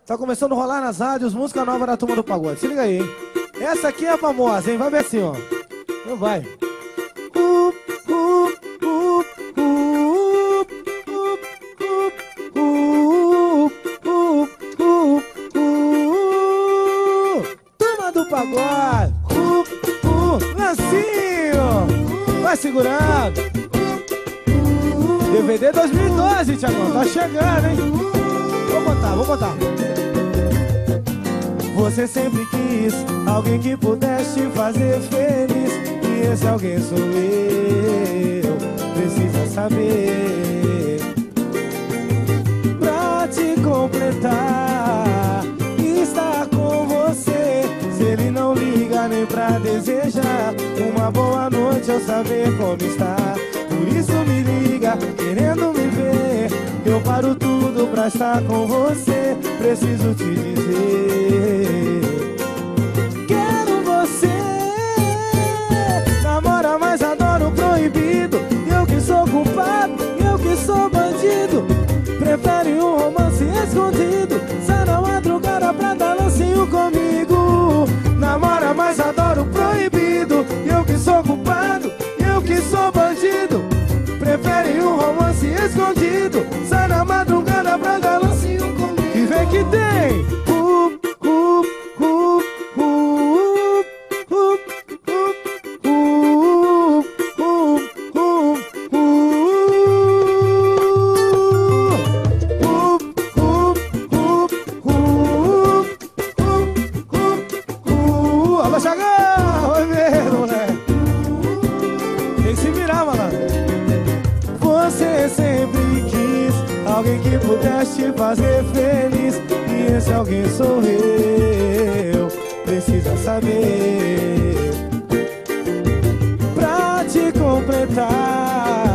Tá começando a rolar nas rádios, música nova da Turma do Pagode. Se liga aí, hein? Essa aqui é a famosa, hein? Vai ver assim, ó. Então vai. Turma do Pagode. Lancinho. Vai segurando. DVD 2012, Thiagão. Tá chegando, hein? Vou botar. Você sempre quis alguém que pudesse te fazer feliz, e esse alguém sou eu. Precisa saber, pra te completar, estar com você. Se ele não liga nem pra desejar uma boa noite ou saber como está, por isso me liga, querendo me ver. Eu paro tudo pra estar com você. Preciso te dizer, quero você. Namora, mas adoro o proibido. Eu que sou culpado, eu que sou bandido. Prefere um romance escondido. Sai na madrugada pra dar lancinho comigo. Namora, mas adoro o proibido. Eu que sou culpado, eu que sou bandido. Prefere um romance escondido. Sai na madrugada pra dar lancinho comigo. E vem que tem. Alô, Thiagão! Oi mesmo, né? Tem que se virar, malandro. Você sempre quis alguém que pudesse te fazer feliz, e esse alguém sou eu. Precisa saber, pra te completar,